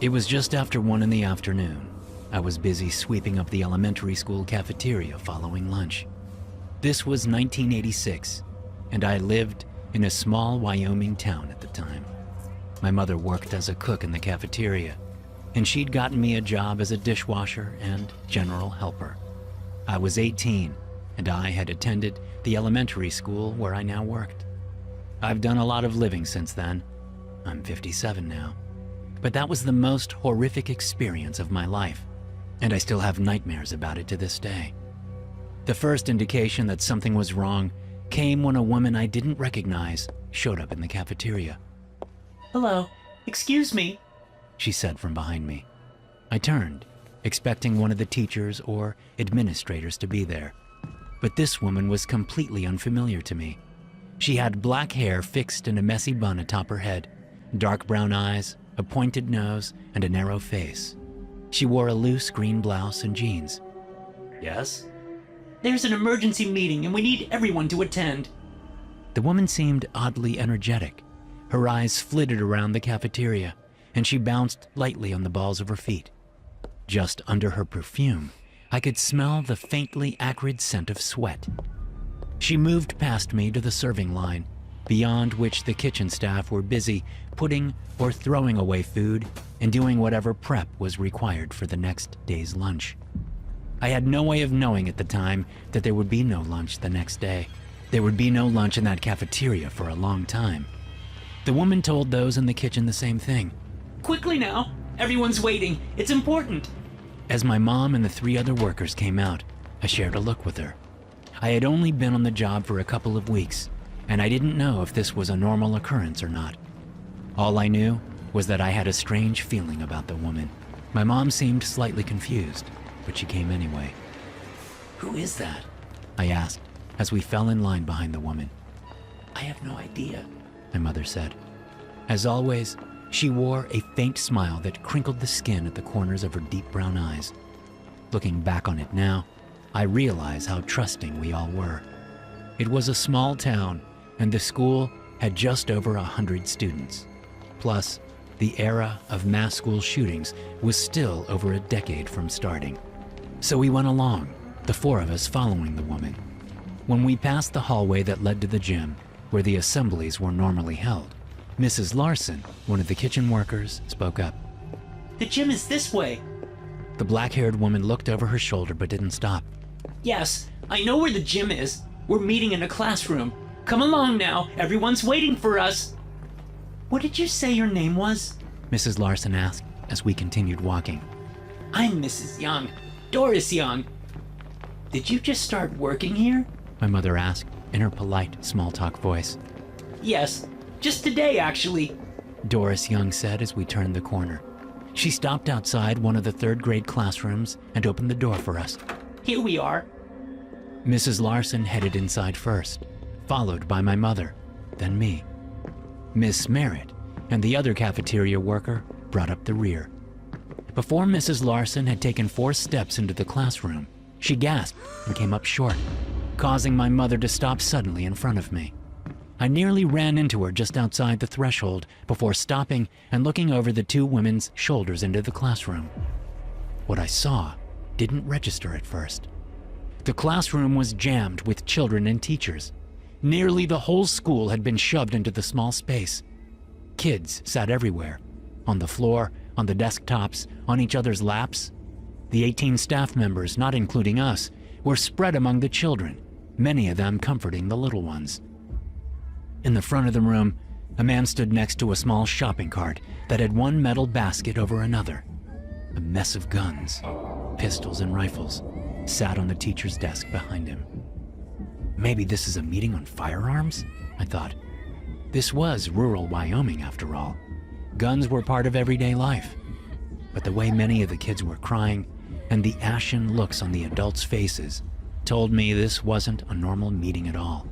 It was just after 1 in the afternoon. I was busy sweeping up the elementary school cafeteria following lunch. This was 1986, and I lived in a small Wyoming town at the time. My mother worked as a cook in the cafeteria, and she'd gotten me a job as a dishwasher and general helper. I was 18, and I had attended the elementary school where I now worked. I've done a lot of living since then. I'm 57 now. But that was the most horrific experience of my life, and I still have nightmares about it to this day. The first indication that something was wrong came when a woman I didn't recognize showed up in the cafeteria. "Hello, excuse me," she said from behind me. I turned, expecting one of the teachers or administrators to be there. But this woman was completely unfamiliar to me. She had black hair fixed in a messy bun atop her head, dark brown eyes, a pointed nose, and a narrow face. She wore a loose green blouse and jeans. "Yes?" "There's an emergency meeting and we need everyone to attend." The woman seemed oddly energetic. Her eyes flitted around the cafeteria, and she bounced lightly on the balls of her feet. Just under her perfume, I could smell the faintly acrid scent of sweat. She moved past me to the serving line, beyond which the kitchen staff were busy putting or throwing away food and doing whatever prep was required for the next day's lunch. I had no way of knowing at the time that there would be no lunch the next day. There would be no lunch in that cafeteria for a long time. The woman told those in the kitchen the same thing. "Quickly now, everyone's waiting, it's important." As my mom and the 3 other workers came out, I shared a look with her. I had only been on the job for a couple of weeks, and I didn't know if this was a normal occurrence or not. All I knew was that I had a strange feeling about the woman. My mom seemed slightly confused, but she came anyway. "Who is that?" I asked as we fell in line behind the woman. "I have no idea," my mother said. As always, she wore a faint smile that crinkled the skin at the corners of her deep brown eyes. Looking back on it now, I realize how trusting we all were. It was a small town, and the school had just over 100 students. Plus, the era of mass school shootings was still over a decade from starting. So we went along, the 4 of us following the woman. When we passed the hallway that led to the gym, where the assemblies were normally held, Mrs. Larson, one of the kitchen workers, spoke up. "The gym is this way." The black-haired woman looked over her shoulder but didn't stop. "Yes, I know where the gym is. We're meeting in a classroom. Come along now, everyone's waiting for us." "What did you say your name was?" Mrs. Larson asked as we continued walking. "I'm Mrs. Young, Doris Young." "Did you just start working here?" My mother asked in her polite, small-talk voice. "Yes, just today actually," Doris Young said as we turned the corner. She stopped outside one of the 3rd-grade classrooms and opened the door for us. "Here we are." Mrs. Larson headed inside first, followed by my mother, then me. Miss Merritt and the other cafeteria worker brought up the rear. Before Mrs. Larson had taken 4 steps into the classroom, she gasped and came up short, causing my mother to stop suddenly in front of me. I nearly ran into her just outside the threshold before stopping and looking over the 2 women's shoulders into the classroom. What I saw didn't register at first. The classroom was jammed with children and teachers. Nearly the whole school had been shoved into the small space. Kids sat everywhere, on the floor, on the desktops, on each other's laps. The 18 staff members, not including us, were spread among the children, many of them comforting the little ones. In the front of the room, a man stood next to a small shopping cart that had one metal basket over another. A mess of guns, pistols and rifles, sat on the teacher's desk behind him. Maybe this is a meeting on firearms? I thought. This was rural Wyoming, after all. Guns were part of everyday life. But the way many of the kids were crying and the ashen looks on the adults' faces told me this wasn't a normal meeting at all.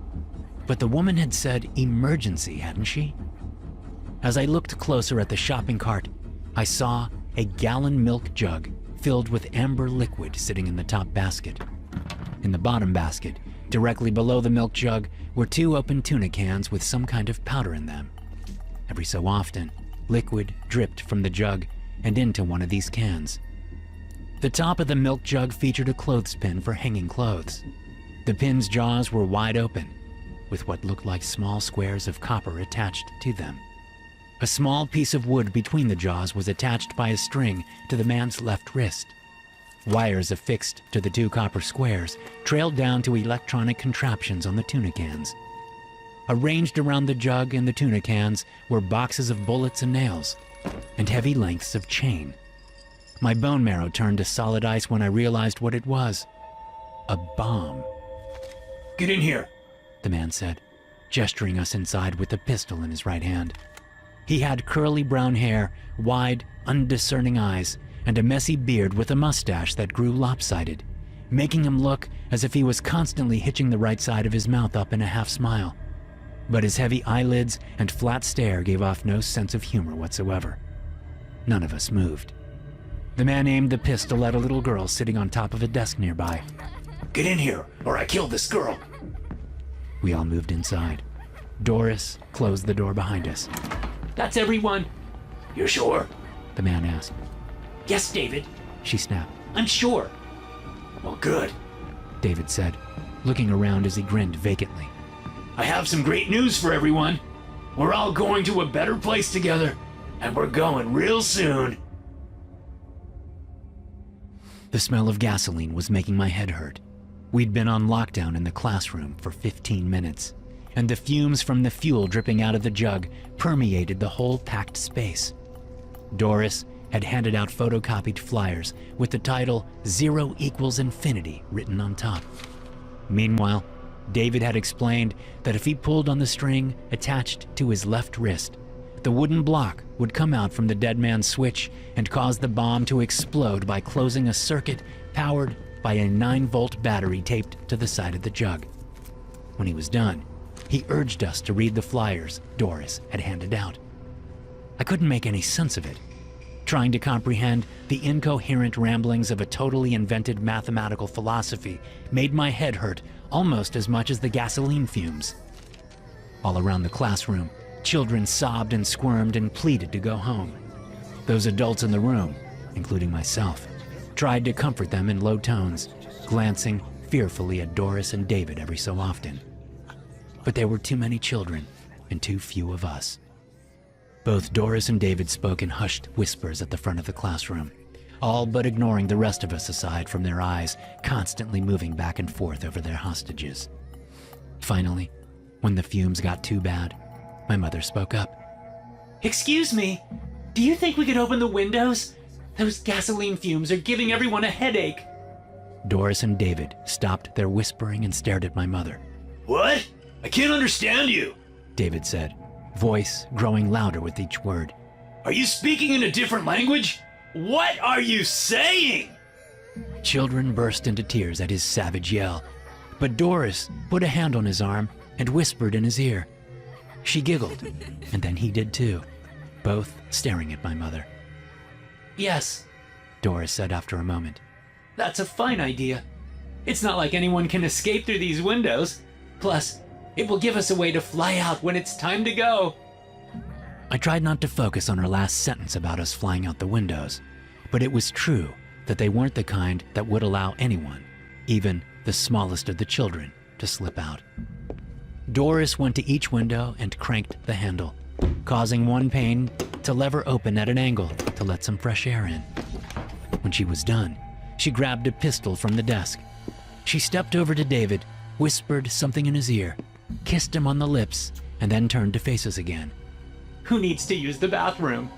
But the woman had said emergency, hadn't she? As I looked closer at the shopping cart, I saw a gallon milk jug filled with amber liquid sitting in the top basket. In the bottom basket, directly below the milk jug, were 2 open tuna cans with some kind of powder in them. Every so often, liquid dripped from the jug and into one of these cans. The top of the milk jug featured a clothespin for hanging clothes. The pin's jaws were wide open, with what looked like small squares of copper attached to them. A small piece of wood between the jaws was attached by a string to the man's left wrist. Wires affixed to the two copper squares trailed down to electronic contraptions on the tuna cans. Arranged around the jug and the tuna cans were boxes of bullets and nails, and heavy lengths of chain. My bone marrow turned to solid ice when I realized what it was. A bomb. Get in here, the man said, gesturing us inside with a pistol in his right hand. He had curly brown hair, wide, undiscerning eyes, and a messy beard with a mustache that grew lopsided, making him look as if he was constantly hitching the right side of his mouth up in a half smile. But his heavy eyelids and flat stare gave off no sense of humor whatsoever. None of us moved. The man aimed the pistol at a little girl sitting on top of a desk nearby. Get in here, or I kill this girl. We all moved inside. Doris closed the door behind us. That's everyone. You're sure? The man asked. Yes, David. She snapped. I'm sure. Well, good, David said, looking around as he grinned vacantly. I have some great news for everyone. We're all going to a better place together, and we're going real soon. The smell of gasoline was making my head hurt. We'd been on lockdown in the classroom for 15 minutes, and the fumes from the fuel dripping out of the jug permeated the whole packed space. Doris had handed out photocopied flyers with the title "Zero equals Infinity" written on top. Meanwhile, David had explained that if he pulled on the string attached to his left wrist, the wooden block would come out from the dead man's switch and cause the bomb to explode by closing a circuit powered by a 9-volt battery taped to the side of the jug. When he was done, he urged us to read the flyers Doris had handed out. I couldn't make any sense of it. Trying to comprehend the incoherent ramblings of a totally invented mathematical philosophy made my head hurt almost as much as the gasoline fumes. All around the classroom, children sobbed and squirmed and pleaded to go home. Those adults in the room, including myself, tried to comfort them in low tones, glancing fearfully at Doris and David every so often. But there were too many children and too few of us. Both Doris and David spoke in hushed whispers at the front of the classroom, all but ignoring the rest of us aside from their eyes constantly moving back and forth over their hostages. Finally, when the fumes got too bad, my mother spoke up. Excuse me, do you think we could open the windows? Those gasoline fumes are giving everyone a headache. Doris and David stopped their whispering and stared at my mother. What? I can't understand you, David said, voice growing louder with each word. Are you speaking in a different language? What are you saying? Children burst into tears at his savage yell, but Doris put a hand on his arm and whispered in his ear. She giggled, and then he did too, both staring at my mother. Yes, Doris said after a moment. That's a fine idea. It's not like anyone can escape through these windows. Plus, it will give us a way to fly out when it's time to go. I tried not to focus on her last sentence about us flying out the windows, but it was true that they weren't the kind that would allow anyone, even the smallest of the children, to slip out. Doris went to each window and cranked the handle, causing one pane to lever open at an angle to let some fresh air in. When she was done, she grabbed a pistol from the desk. She stepped over to David, whispered something in his ear, kissed him on the lips, and then turned to face us again. Who needs to use the bathroom?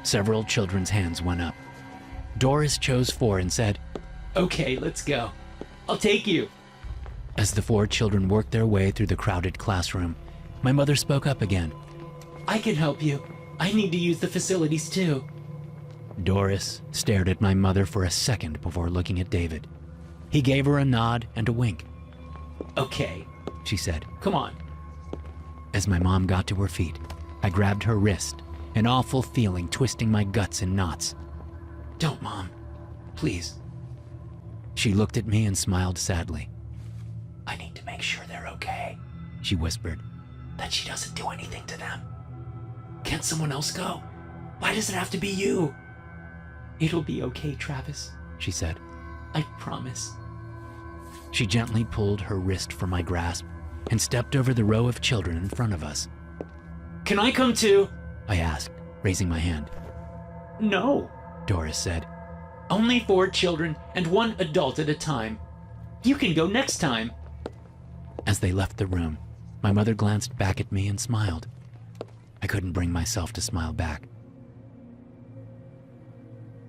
Several children's hands went up. Doris chose 4 and said, Okay, let's go. I'll take you. As the 4 children worked their way through the crowded classroom, my mother spoke up again. I can help you. I need to use the facilities too. Doris stared at my mother for a second before looking at David. He gave her a nod and a wink. Okay, she said. Come on. As my mom got to her feet, I grabbed her wrist, an awful feeling twisting my guts in knots. Don't, Mom. Please. She looked at me and smiled sadly. I need to make sure they're okay, she whispered. that she doesn't do anything to them. Can't someone else go? Why does it have to be you? It'll be okay, Travis, she said. I promise. She gently pulled her wrist from my grasp and stepped over the row of children in front of us. Can I come too? I asked, raising my hand. No, Doris said. only 4 children and 1 adult at a time. You can go next time. As they left the room, my mother glanced back at me and smiled. I couldn't bring myself to smile back.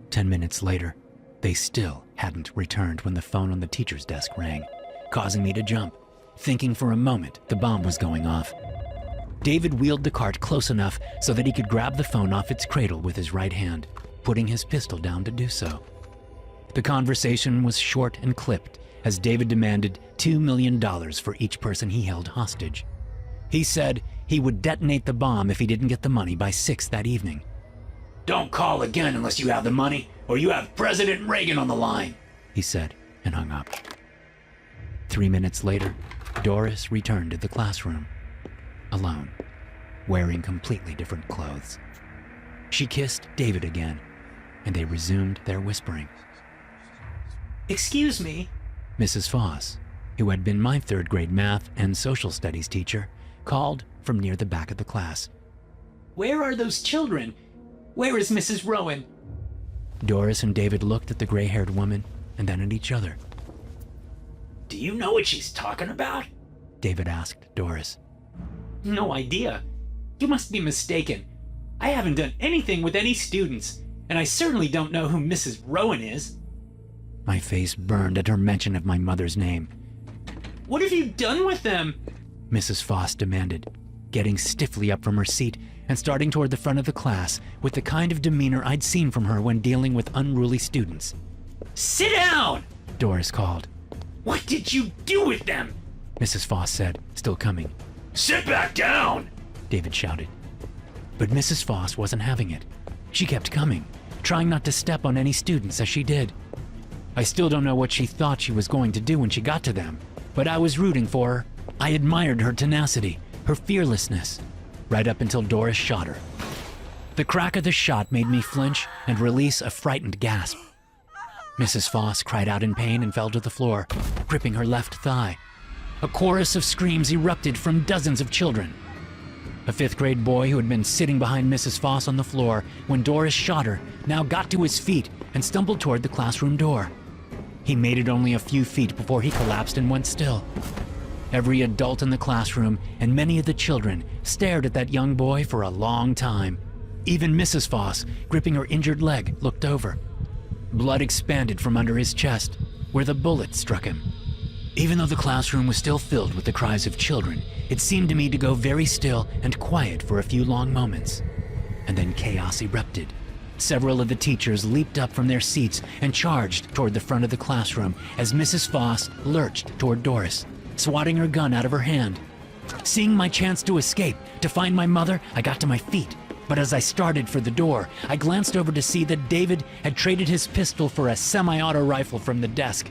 10 minutes later, they still hadn't returned when the phone on the teacher's desk rang, causing me to jump, thinking for a moment the bomb was going off. David wheeled the cart close enough so that he could grab the phone off its cradle with his right hand, putting his pistol down to do so. The conversation was short and clipped as David demanded $2 million for each person he held hostage. He said he would detonate the bomb if he didn't get the money by 6 that evening. "Don't call again unless you have the money, or you have President Reagan on the line," he said, and hung up. 3 minutes later, Doris returned to the classroom, alone, wearing completely different clothes. She kissed David again, and they resumed their whispering. Excuse me? Mrs. Foss, who had been my 3rd grade math and social studies teacher, called from near the back of the class. Where are those children? Where is Mrs. Rowan? Doris and David looked at the gray-haired woman and then at each other. Do you know what she's talking about? David asked Doris. No idea. You must be mistaken. I haven't done anything with any students, and I certainly don't know who Mrs. Rowan is. My face burned at her mention of my mother's name. What have you done with them? Mrs. Foss demanded, getting stiffly up from her seat and starting toward the front of the class with the kind of demeanor I'd seen from her when dealing with unruly students. Sit down! Doris called. What did you do with them? Mrs. Foss said, still coming. Sit back down! David shouted. But Mrs. Foss wasn't having it. She kept coming, trying not to step on any students as she did. I still don't know what she thought she was going to do when she got to them, but I was rooting for her. I admired her tenacity, her fearlessness, right up until Doris shot her. The crack of the shot made me flinch and release a frightened gasp. Mrs. Foss cried out in pain and fell to the floor, gripping her left thigh. A chorus of screams erupted from dozens of children. A 5th grade boy who had been sitting behind Mrs. Foss on the floor when Doris shot her now got to his feet and stumbled toward the classroom door. He made it only a few feet before he collapsed and went still. Every adult in the classroom and many of the children stared at that young boy for a long time. Even Mrs. Foss, gripping her injured leg, looked over. Blood expanded from under his chest, where the bullet struck him. Even though the classroom was still filled with the cries of children, it seemed to me to go very still and quiet for a few long moments. And then chaos erupted. Several of the teachers leaped up from their seats and charged toward the front of the classroom as Mrs. Foss lurched toward Doris, swatting her gun out of her hand. Seeing my chance to escape, to find my mother, I got to my feet. But as I started for the door, I glanced over to see that David had traded his pistol for a semi-auto rifle from the desk.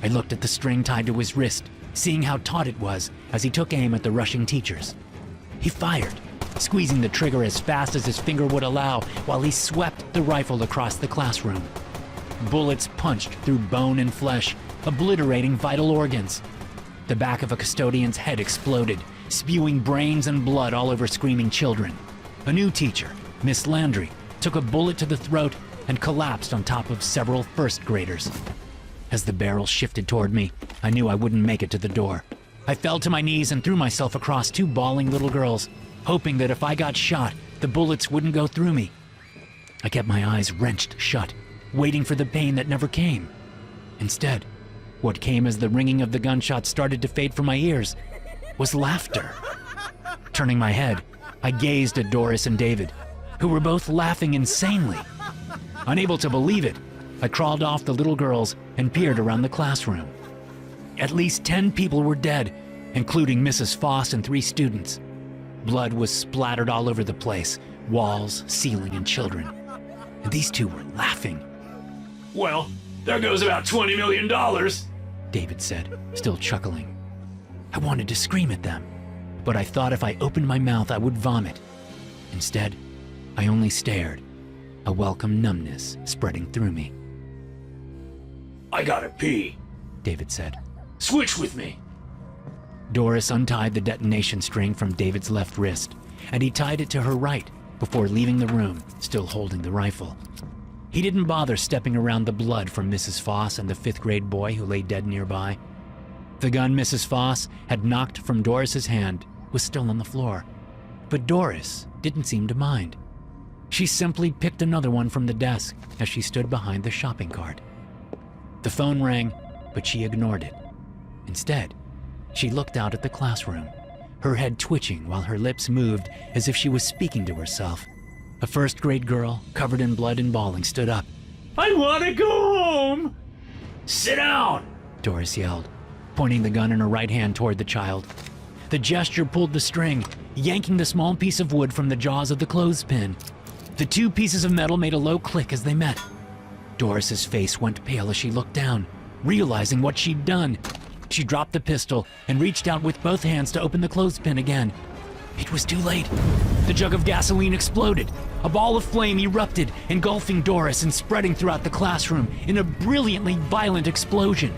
I looked at the string tied to his wrist, seeing how taut it was as he took aim at the rushing teachers. He fired, squeezing the trigger as fast as his finger would allow while he swept the rifle across the classroom. Bullets punched through bone and flesh, obliterating vital organs. The back of a custodian's head exploded, spewing brains and blood all over screaming children. A new teacher, Miss Landry, took a bullet to the throat and collapsed on top of several 1st graders. As the barrel shifted toward me, I knew I wouldn't make it to the door. I fell to my knees and threw myself across 2 bawling little girls, hoping that if I got shot, the bullets wouldn't go through me. I kept my eyes wrenched shut, waiting for the pain that never came. Instead, what came as the ringing of the gunshot started to fade from my ears was laughter. Turning my head, I gazed at Doris and David, who were both laughing insanely. Unable to believe it, I crawled off the little girls and peered around the classroom. At least 10 people were dead, including Mrs. Foss and 3 students. Blood was splattered all over the place, walls, ceiling, and children. And these 2 were laughing. Well, there goes about $20 million. David said, still chuckling. I wanted to scream at them, but I thought if I opened my mouth I would vomit. Instead, I only stared, a welcome numbness spreading through me. I gotta pee, David said. Switch with me. Doris untied the detonation string from David's left wrist, and he tied it to her right before leaving the room, still holding the rifle. He didn't bother stepping around the blood from Mrs. Foss and the 5th grade boy who lay dead nearby. The gun Mrs. Foss had knocked from Doris's hand was still on the floor, but Doris didn't seem to mind. She simply picked another one from the desk as she stood behind the shopping cart. The phone rang, but she ignored it. Instead, she looked out at the classroom, her head twitching while her lips moved as if she was speaking to herself. A 1st grade girl, covered in blood and bawling, stood up. I wanna go home! Sit down! Doris yelled, pointing the gun in her right hand toward the child. The gesture pulled the string, yanking the small piece of wood from the jaws of the clothespin. The 2 pieces of metal made a low click as they met. Doris's face went pale as she looked down, realizing what she'd done. She dropped the pistol and reached out with both hands to open the clothespin again. It was too late. The jug of gasoline exploded. A ball of flame erupted, engulfing Doris and spreading throughout the classroom in a brilliantly violent explosion.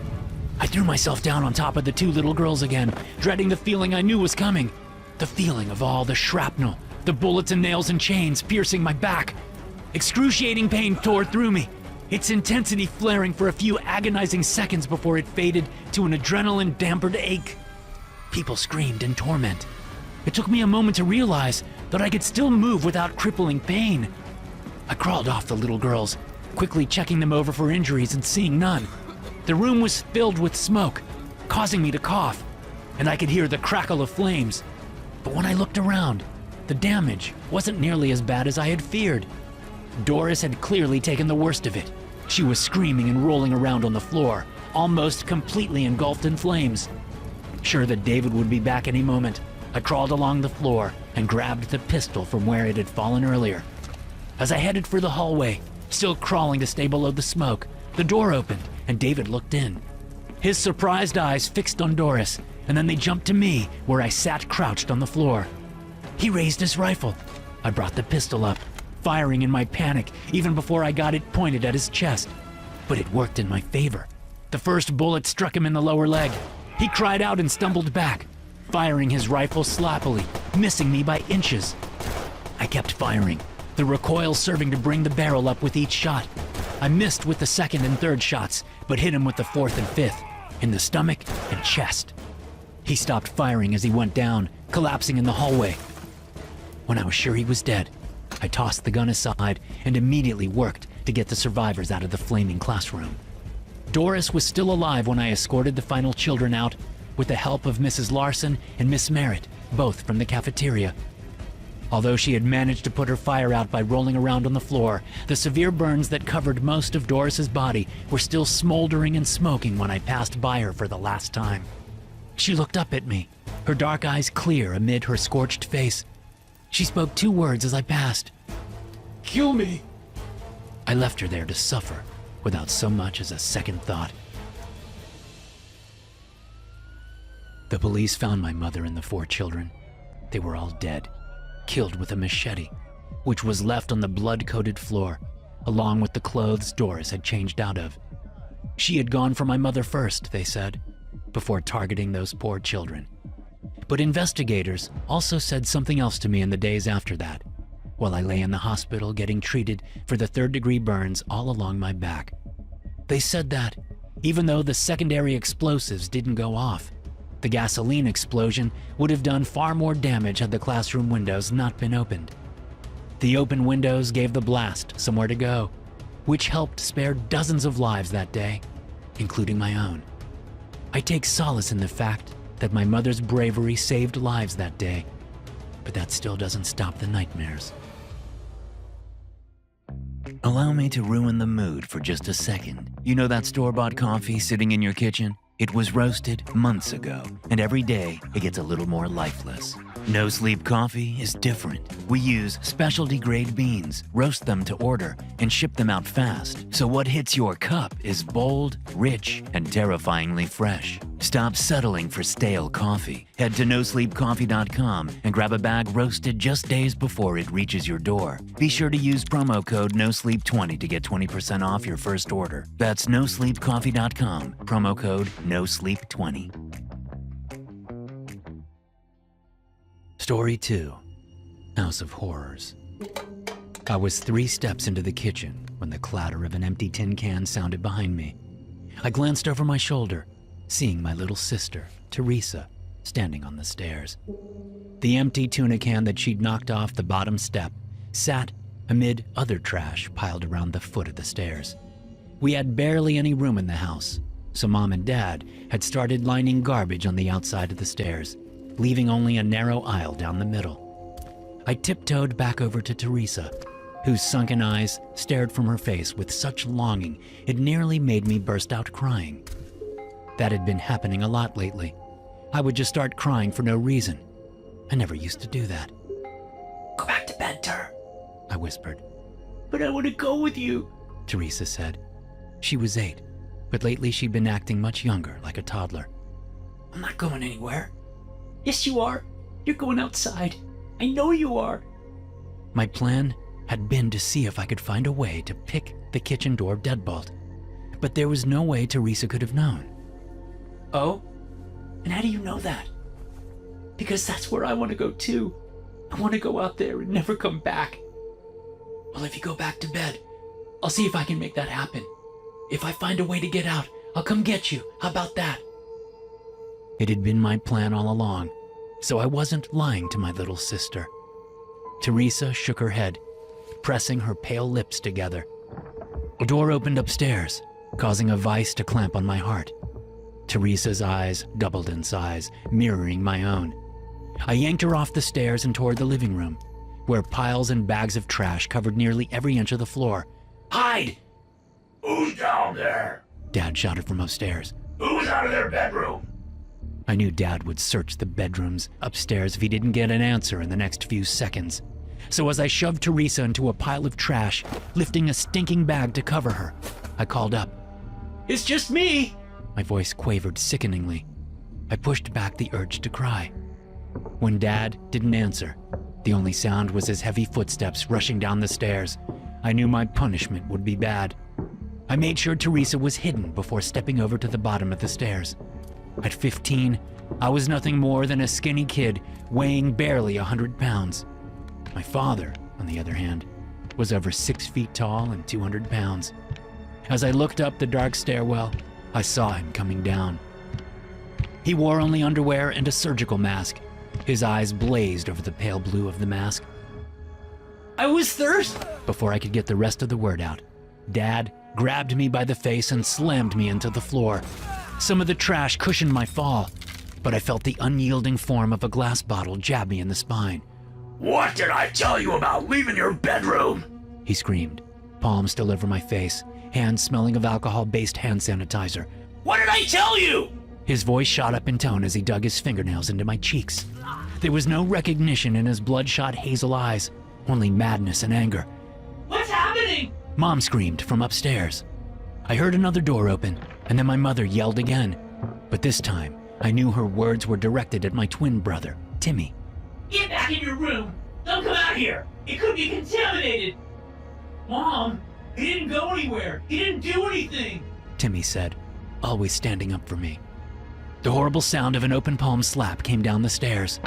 I threw myself down on top of the 2 little girls again, dreading the feeling I knew was coming. The feeling of all the shrapnel, the bullets and nails and chains piercing my back. Excruciating pain tore through me, its intensity flaring for a few agonizing seconds before it faded to an adrenaline-dampened ache. People screamed in torment. It took me a moment to realize that I could still move without crippling pain. I crawled off the little girls, quickly checking them over for injuries and seeing none. The room was filled with smoke, causing me to cough, and I could hear the crackle of flames. But when I looked around, the damage wasn't nearly as bad as I had feared. Doris had clearly taken the worst of it. She was screaming and rolling around on the floor, almost completely engulfed in flames. Sure that David would be back any moment, I crawled along the floor and grabbed the pistol from where it had fallen earlier. As I headed for the hallway, still crawling to stay below the smoke, the door opened and David looked in. His surprised eyes fixed on Doris, and then they jumped to me where I sat crouched on the floor. He raised his rifle. I brought the pistol up, firing in my panic even before I got it pointed at his chest. But it worked in my favor. The first bullet struck him in the lower leg. He cried out and stumbled back, firing his rifle sloppily, missing me by inches. I kept firing, the recoil serving to bring the barrel up with each shot. I missed with the 2nd and 3rd shots, but hit him with the 4th and 5th, in the stomach and chest. He stopped firing as he went down, collapsing in the hallway. When I was sure he was dead, I tossed the gun aside and immediately worked to get the survivors out of the flaming classroom. Doris was still alive when I escorted the final children out, with the help of Mrs. Larson and Miss Merritt, both from the cafeteria. Although she had managed to put her fire out by rolling around on the floor, the severe burns that covered most of Doris's body were still smoldering and smoking when I passed by her for the last time. She looked up at me, her dark eyes clear amid her scorched face. She spoke 2 words as I passed. Kill me! I left her there to suffer without so much as a second thought. The police found my mother and the 4 children. They were all dead, killed with a machete, which was left on the blood-coated floor, along with the clothes Doris had changed out of. She had gone for my mother first, they said, before targeting those poor children. But investigators also said something else to me in the days after that, while I lay in the hospital getting treated for the 3rd-degree burns all along my back. They said that, even though the secondary explosives didn't go off, the gasoline explosion would have done far more damage had the classroom windows not been opened. The open windows gave the blast somewhere to go, which helped spare dozens of lives that day, including my own. I take solace in the fact that my mother's bravery saved lives that day, but that still doesn't stop the nightmares. Allow me to ruin the mood for just a second. You know that store-bought coffee sitting in your kitchen? It was roasted months ago, and every day it gets a little more lifeless. No Sleep Coffee is different. We use specialty grade beans, roast them to order, and ship them out fast. So what hits your cup is bold, rich, and terrifyingly fresh. Stop settling for stale coffee. Head to nosleepcoffee.com and grab a bag roasted just days before it reaches your door. Be sure to use promo code NOSLEEP20 to get 20% off your first order. That's nosleepcoffee.com, promo code NOSLEEP20. Story 2. House of Horrors. I was 3 steps into the kitchen when the clatter of an empty tin can sounded behind me. I glanced over my shoulder, seeing my little sister, Teresa, standing on the stairs. The empty tuna can that she'd knocked off the bottom step sat amid other trash piled around the foot of the stairs. We had barely any room in the house, so Mom and Dad had started lining garbage on the outside of the stairs, leaving only a narrow aisle down the middle. I tiptoed back over to Teresa, whose sunken eyes stared from her face with such longing it nearly made me burst out crying. That had been happening a lot lately. I would just start crying for no reason. I never used to do that. Go back to bed, Ter. I whispered. But I want to go with you, Teresa said. She was 8, but lately she'd been acting much younger, like a toddler. I'm not going anywhere. Yes, you are. You're going outside. I know you are. My plan had been to see if I could find a way to pick the kitchen door deadbolt, but there was no way Teresa could have known. Oh? And how do you know that? Because that's where I want to go too. I want to go out there and never come back. Well, if you go back to bed, I'll see if I can make that happen. If I find a way to get out, I'll come get you. How about that? It had been my plan all along, so I wasn't lying to my little sister. Teresa shook her head, pressing her pale lips together. A door opened upstairs, causing a vice to clamp on my heart. Teresa's eyes doubled in size, mirroring my own. I yanked her off the stairs and toward the living room, where piles and bags of trash covered nearly every inch of the floor. Hide! Who's down there? Dad shouted from upstairs. Who's out of their bedroom? I knew Dad would search the bedrooms upstairs if he didn't get an answer in the next few seconds. So as I shoved Teresa into a pile of trash, lifting a stinking bag to cover her, I called up. It's just me! My voice quavered sickeningly. I pushed back the urge to cry. When Dad didn't answer, the only sound was his heavy footsteps rushing down the stairs. I knew my punishment would be bad. I made sure Teresa was hidden before stepping over to the bottom of the stairs. At 15, I was nothing more than a skinny kid weighing barely 100 pounds. My father, on the other hand, was over 6 feet tall and 200 pounds. As I looked up the dark stairwell, I saw him coming down. He wore only underwear and a surgical mask. His eyes blazed over the pale blue of the mask. I was thirsty! Before I could get the rest of the word out, Dad grabbed me by the face and slammed me into the floor. Some of the trash cushioned my fall, but I felt the unyielding form of a glass bottle jab me in the spine. What did I tell you about leaving your bedroom? He screamed, palm still over my face, hands smelling of alcohol-based hand sanitizer. What did I tell you? His voice shot up in tone as he dug his fingernails into my cheeks. There was no recognition in his bloodshot hazel eyes, only madness and anger. What's happening? Mom screamed from upstairs. I heard another door open, and then my mother yelled again. But this time, I knew her words were directed at my twin brother, Timmy. Get back in your room! Don't come out here! It could be contaminated! Mom, he didn't go anywhere! He didn't do anything! Timmy said, always standing up for me. The horrible sound of an open palm slap came down the stairs.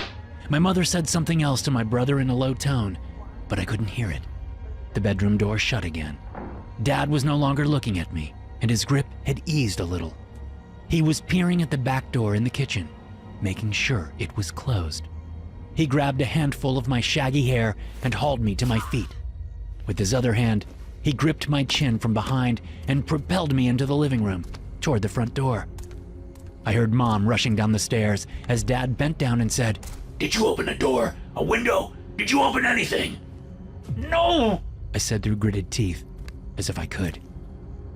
My mother said something else to my brother in a low tone, but I couldn't hear it. The bedroom door shut again. Dad was no longer looking at me, and his grip had eased a little. He was peering at the back door in the kitchen, making sure it was closed. He grabbed a handful of my shaggy hair and hauled me to my feet. With his other hand, he gripped my chin from behind and propelled me into the living room, toward the front door. I heard Mom rushing down the stairs as Dad bent down and said, Did you open a door? A window? Did you open anything? No! I said through gritted teeth, as if I could.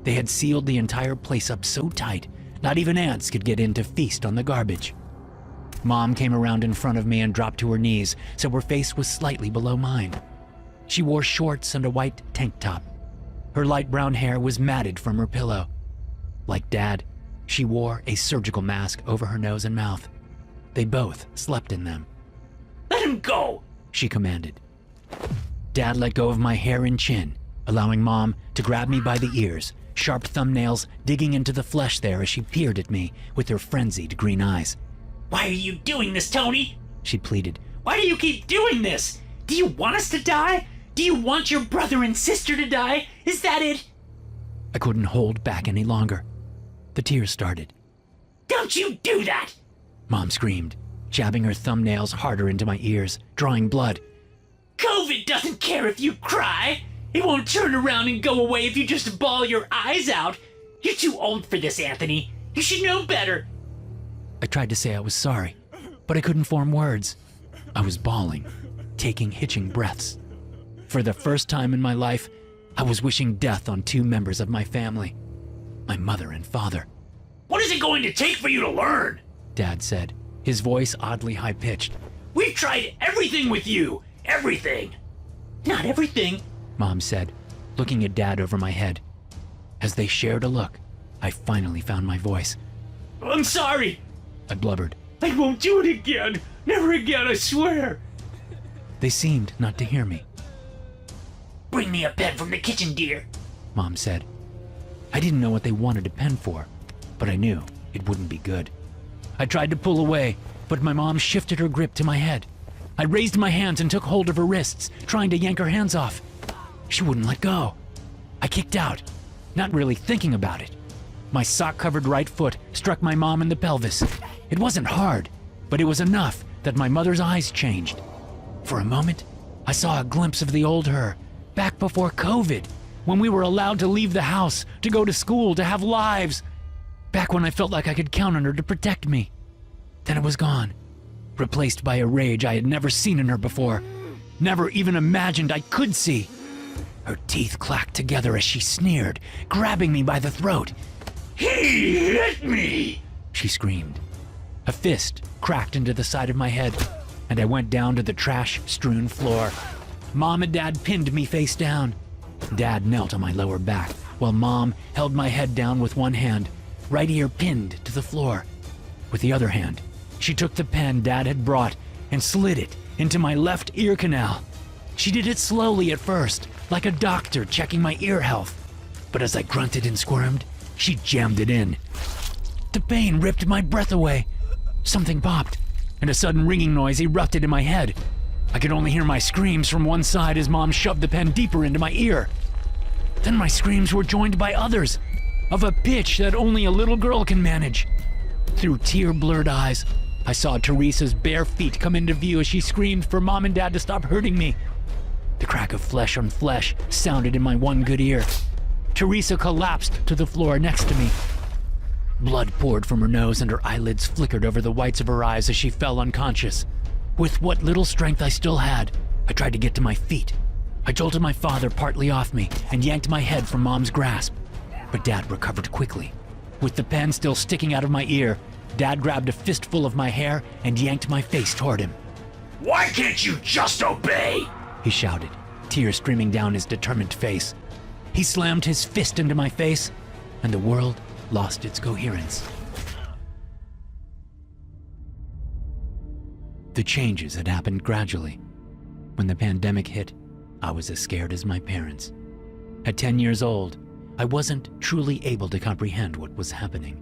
They had sealed the entire place up so tight, not even ants could get in to feast on the garbage. Mom came around in front of me and dropped to her knees, so her face was slightly below mine. She wore shorts and a white tank top. Her light brown hair was matted from her pillow. Like Dad, she wore a surgical mask over her nose and mouth. They both slept in them. Let him go! She commanded. Dad let go of my hair and chin, allowing Mom to grab me by the ears, sharp thumbnails digging into the flesh there as she peered at me with her frenzied green eyes. Why are you doing this, Tony? She pleaded. Why do you keep doing this? Do you want us to die? Do you want your brother and sister to die? Is that it? I couldn't hold back any longer. The tears started. Don't you do that! Mom screamed, jabbing her thumbnails harder into my ears, drawing blood. COVID doesn't care if you cry. It won't turn around and go away if you just bawl your eyes out. You're too old for this, Anthony. You should know better. I tried to say I was sorry, but I couldn't form words. I was bawling, taking hitching breaths. For the first time in my life, I was wishing death on two members of my family, my mother and father. What is it going to take for you to learn? Dad said, his voice oddly high-pitched. We've tried everything with you. Everything. Not everything. Mom said, looking at Dad over my head. As they shared a look, I finally found my voice. I'm sorry. I blubbered. I won't do it again. Never again, I swear. They seemed not to hear me. Bring me a pen from the kitchen, dear. Mom said. I didn't know what they wanted a pen for, but I knew it wouldn't be good. I tried to pull away, but my mom shifted her grip to my head. I raised my hands and took hold of her wrists, trying to yank her hands off. She wouldn't let go. I kicked out, not really thinking about it. My sock-covered right foot struck my mom in the pelvis. It wasn't hard, but it was enough that my mother's eyes changed. For a moment, I saw a glimpse of the old her, back before COVID, when we were allowed to leave the house, to go to school, to have lives. Back when I felt like I could count on her to protect me. Then it was gone, replaced by a rage I had never seen in her before, never even imagined I could see. Her teeth clacked together as she sneered, grabbing me by the throat. He hit me! She screamed. A fist cracked into the side of my head, and I went down to the trash-strewn floor. Mom and Dad pinned me face down. Dad knelt on my lower back, while Mom held my head down with one hand, right ear pinned to the floor. With the other hand, she took the pen Dad had brought and slid it into my left ear canal. She did it slowly at first, like a doctor checking my ear health. But as I grunted and squirmed, she jammed it in. The pain ripped my breath away. Something popped, and a sudden ringing noise erupted in my head. I could only hear my screams from one side as Mom shoved the pen deeper into my ear. Then my screams were joined by others, of a pitch that only a little girl can manage. Through tear-blurred eyes, I saw Teresa's bare feet come into view as she screamed for Mom and Dad to stop hurting me. The crack of flesh on flesh sounded in my one good ear. Teresa collapsed to the floor next to me. Blood poured from her nose and her eyelids flickered over the whites of her eyes as she fell unconscious. With what little strength I still had, I tried to get to my feet. I jolted my father partly off me and yanked my head from Mom's grasp. But Dad recovered quickly. With the pen still sticking out of my ear, Dad grabbed a fistful of my hair and yanked my face toward him. Why can't you just obey? He shouted, tears streaming down his determined face. He slammed his fist into my face, and the world lost its coherence. The changes had happened gradually. When the pandemic hit, I was as scared as my parents. At 10 years old, I wasn't truly able to comprehend what was happening.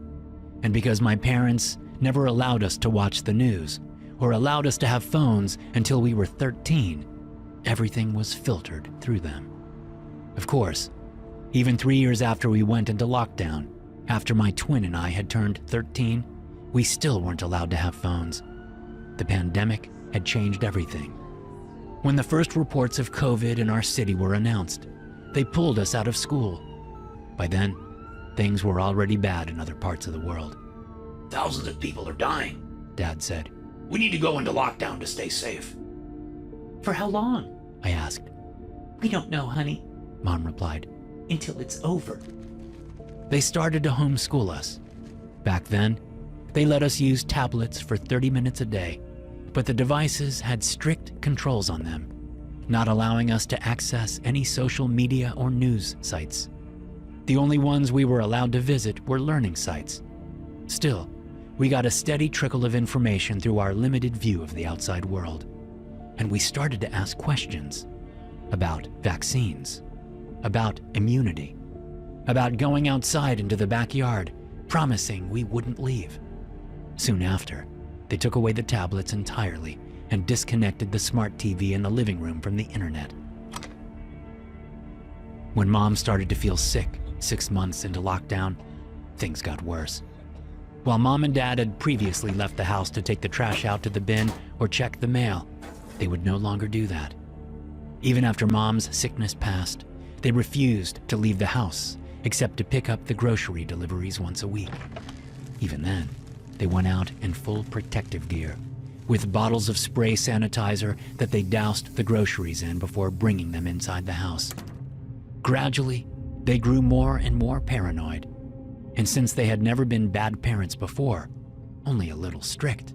And because my parents never allowed us to watch the news or allowed us to have phones until we were 13, everything was filtered through them. Of course, even 3 years after we went into lockdown, after my twin and I had turned 13, we still weren't allowed to have phones. The pandemic had changed everything. When the first reports of COVID in our city were announced, they pulled us out of school. By then, things were already bad in other parts of the world. Thousands of people are dying. Dad said. We need to go into lockdown to stay safe. For how long? I asked. We don't know, honey. Mom replied. Until it's over. They started to homeschool us. Back then, They let us use tablets for 30 minutes a day, but the devices had strict controls on them, not allowing us to access any social media or news sites. The only ones we were allowed to visit were learning sites. Still, we got a steady trickle of information through our limited view of the outside world, and we started to ask questions about vaccines, about immunity, about going outside into the backyard, promising we wouldn't leave. Soon after, they took away the tablets entirely and disconnected the smart TV in the living room from the internet. When Mom started to feel sick 6 months into lockdown, things got worse. While Mom and Dad had previously left the house to take the trash out to the bin or check the mail, they would no longer do that. Even after Mom's sickness passed, they refused to leave the house except to pick up the grocery deliveries once a week. Even then, they went out in full protective gear, with bottles of spray sanitizer that they doused the groceries in before bringing them inside the house. Gradually, they grew more and more paranoid, and since they had never been bad parents before, only a little strict,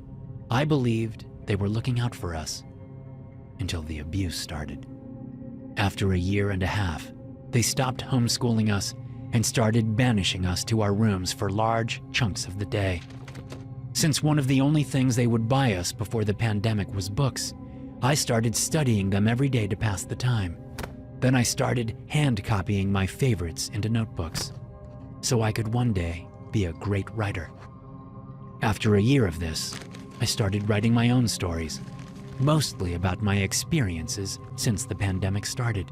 I believed they were looking out for us until the abuse started. After a year and a half, they stopped homeschooling us and started banishing us to our rooms for large chunks of the day. Since one of the only things they would buy us before the pandemic was books, I started studying them every day to pass the time. Then I started hand copying my favorites into notebooks, so I could one day be a great writer. After a year of this, I started writing my own stories, mostly about my experiences since the pandemic started.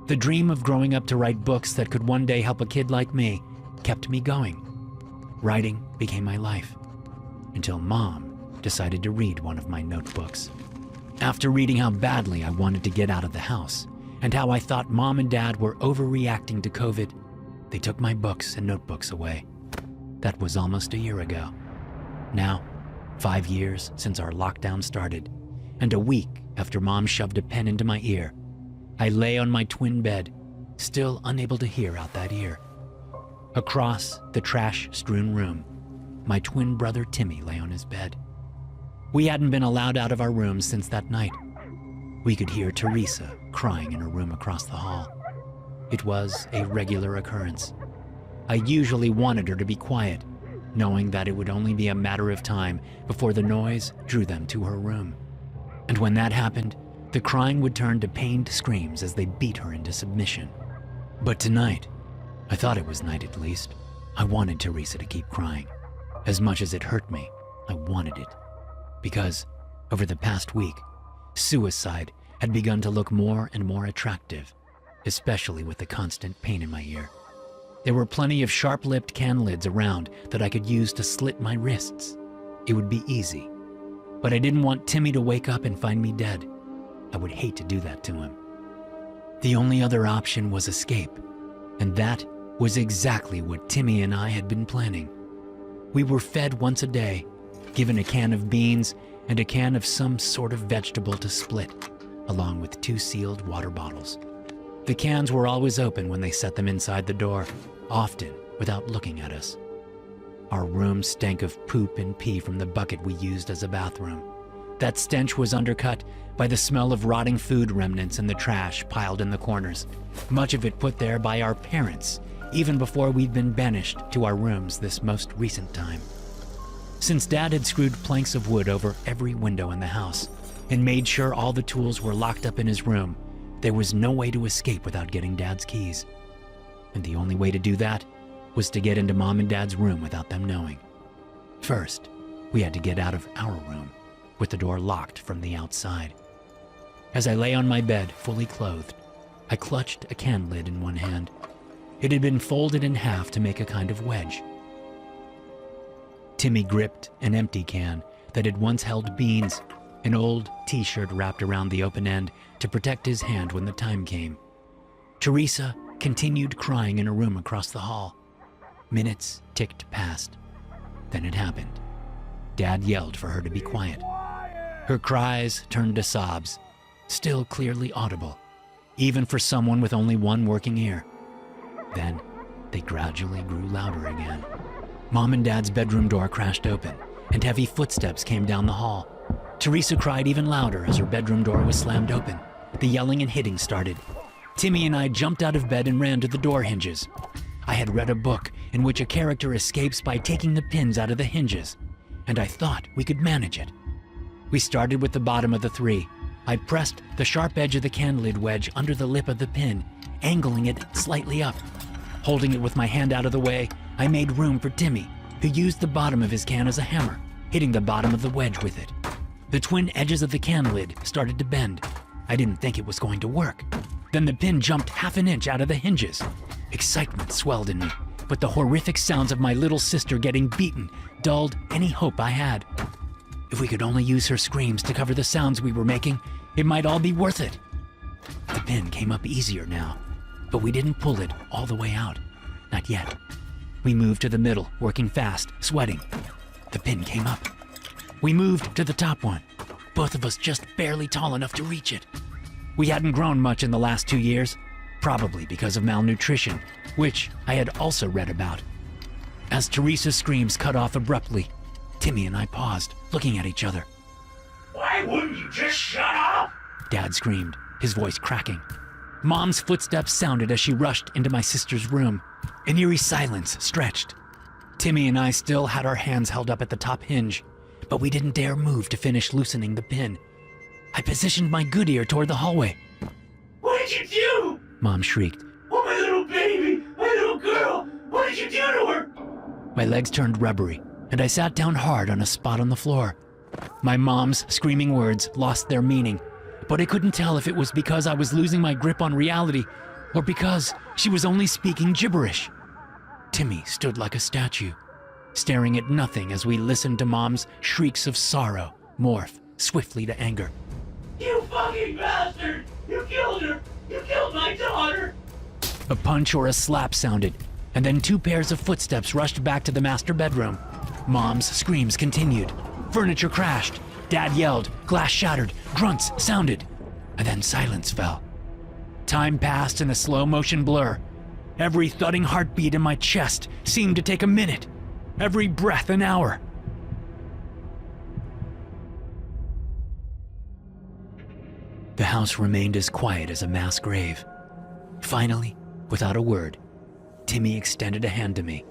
The dream of growing up to write books that could one day help a kid like me kept me going. Writing became my life, until Mom decided to read one of my notebooks. After reading how badly I wanted to get out of the house, and how I thought Mom and Dad were overreacting to COVID, they took my books and notebooks away. That was almost a year ago. Now, 5 years since our lockdown started, and a week after Mom shoved a pen into my ear, I lay on my twin bed, still unable to hear out that ear. Across the trash-strewn room, my twin brother Timmy lay on his bed. We hadn't been allowed out of our rooms since that night. We could hear Teresa crying in her room across the hall. It was a regular occurrence. I usually wanted her to be quiet, knowing that it would only be a matter of time before the noise drew them to her room. And when that happened, the crying would turn to pained screams as they beat her into submission. But tonight, I thought it was night at least, I wanted Teresa to keep crying. As much as it hurt me, I wanted it. Because, over the past week, suicide had begun to look more and more attractive, especially with the constant pain in my ear. There were plenty of sharp-lipped can lids around that I could use to slit my wrists. It would be easy. But I didn't want Timmy to wake up and find me dead. I would hate to do that to him. The only other option was escape, and that was exactly what Timmy and I had been planning. We were fed once a day, given a can of beans and a can of some sort of vegetable to split, along with 2 sealed water bottles. The cans were always open when they set them inside the door, often without looking at us. Our room stank of poop and pee from the bucket we used as a bathroom. That stench was undercut by the smell of rotting food remnants in the trash piled in the corners, much of it put there by our parents, even before we'd been banished to our rooms this most recent time. Since Dad had screwed planks of wood over every window in the house and made sure all the tools were locked up in his room, there was no way to escape without getting Dad's keys. And the only way to do that was to get into Mom and Dad's room without them knowing. First, we had to get out of our room, with the door locked from the outside. As I lay on my bed, fully clothed, I clutched a can lid in one hand. It had been folded in half to make a kind of wedge. Timmy gripped an empty can that had once held beans, an old t-shirt wrapped around the open end to protect his hand when the time came. Teresa continued crying in a room across the hall. Minutes ticked past. Then it happened. Dad yelled for her to be quiet. Her cries turned to sobs, still clearly audible, even for someone with only one working ear. Then they gradually grew louder again. Mom and Dad's bedroom door crashed open, and heavy footsteps came down the hall. Teresa cried even louder as her bedroom door was slammed open. The yelling and hitting started. Timmy and I jumped out of bed and ran to the door hinges. I had read a book in which a character escapes by taking the pins out of the hinges, and I thought we could manage it. We started with the bottom of the 3. I pressed the sharp edge of the can lid wedge under the lip of the pin, angling it slightly up. Holding it with my hand out of the way, I made room for Timmy, who used the bottom of his can as a hammer, hitting the bottom of the wedge with it. The twin edges of the can lid started to bend. I didn't think it was going to work. Then the pin jumped half an inch out of the hinges. Excitement swelled in me, but the horrific sounds of my little sister getting beaten dulled any hope I had. If we could only use her screams to cover the sounds we were making, it might all be worth it. The pin came up easier now, but we didn't pull it all the way out. Not yet. We moved to the middle, working fast, sweating. The pin came up. We moved to the top one, both of us just barely tall enough to reach it. We hadn't grown much in the last 2 years, probably because of malnutrition, which I had also read about. As Teresa's screams cut off abruptly, Timmy and I paused, looking at each other. Why wouldn't you just shut up? Dad screamed, his voice cracking. Mom's footsteps sounded as she rushed into my sister's room. An eerie silence stretched. Timmy and I still had our hands held up at the top hinge, but we didn't dare move to finish loosening the pin. I positioned my good ear toward the hallway. What did you do? Mom shrieked. Oh, my little baby, my little girl, what did you do to her? My legs turned rubbery, and I sat down hard on a spot on the floor. My mom's screaming words lost their meaning, but I couldn't tell if it was because I was losing my grip on reality or because she was only speaking gibberish. Timmy stood like a statue, staring at nothing as we listened to Mom's shrieks of sorrow morph swiftly to anger. You fucking bastard! You killed her! You killed my daughter! A punch or a slap sounded, and then 2 pairs of footsteps rushed back to the master bedroom. Mom's screams continued. Furniture crashed. Dad yelled. Glass shattered. Grunts sounded. And then silence fell. Time passed in a slow-motion blur. Every thudding heartbeat in my chest seemed to take a minute. Every breath an hour. The house remained as quiet as a mass grave. Finally, without a word, Timmy extended a hand to me.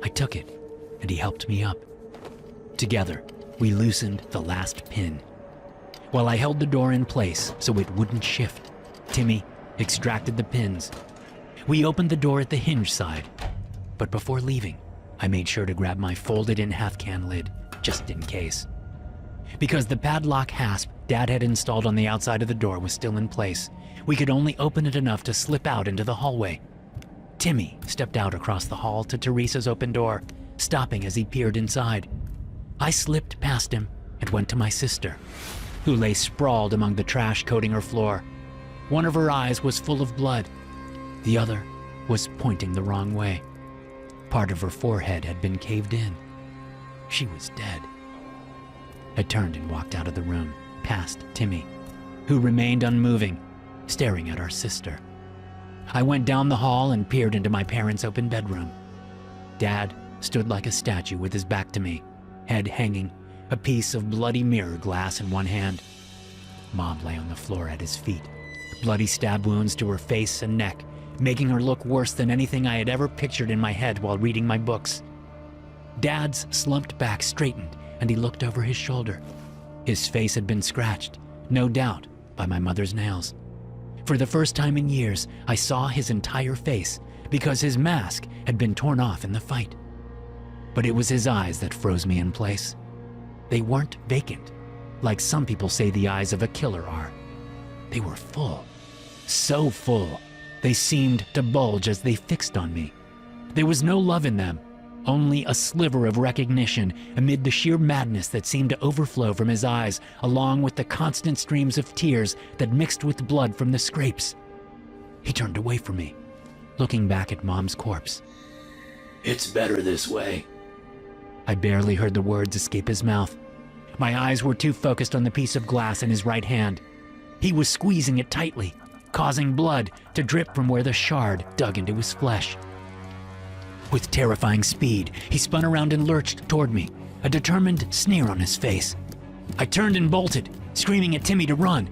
I took it, and he helped me up. Together, we loosened the last pin. While I held the door in place so it wouldn't shift, Timmy extracted the pins. We opened the door at the hinge side, but before leaving, I made sure to grab my folded-in half-can lid, just in case. Because the padlock hasp Dad had installed on the outside of the door was still in place, we could only open it enough to slip out into the hallway. Timmy stepped out across the hall to Teresa's open door, stopping as he peered inside. I slipped past him and went to my sister, who lay sprawled among the trash coating her floor. One of her eyes was full of blood. The other was pointing the wrong way. Part of her forehead had been caved in. She was dead. I turned and walked out of the room, past Timmy, who remained unmoving, staring at our sister. I went down the hall and peered into my parents' open bedroom. Dad stood like a statue with his back to me, head hanging, a piece of bloody mirror glass in one hand. Mom lay on the floor at his feet, bloody stab wounds to her face and neck, making her look worse than anything I had ever pictured in my head while reading my books. Dad's slumped back straightened, and he looked over his shoulder. His face had been scratched, no doubt, by my mother's nails. For the first time in years, I saw his entire face because his mask had been torn off in the fight. But it was his eyes that froze me in place. They weren't vacant, like some people say the eyes of a killer are. They were full, so full, they seemed to bulge as they fixed on me. There was no love in them, only a sliver of recognition amid the sheer madness that seemed to overflow from his eyes, along with the constant streams of tears that mixed with blood from the scrapes. He turned away from me, looking back at Mom's corpse. It's better this way. I barely heard the words escape his mouth. My eyes were too focused on the piece of glass in his right hand. He was squeezing it tightly, causing blood to drip from where the shard dug into his flesh. With terrifying speed, he spun around and lurched toward me, a determined sneer on his face. I turned and bolted, screaming at Timmy to run.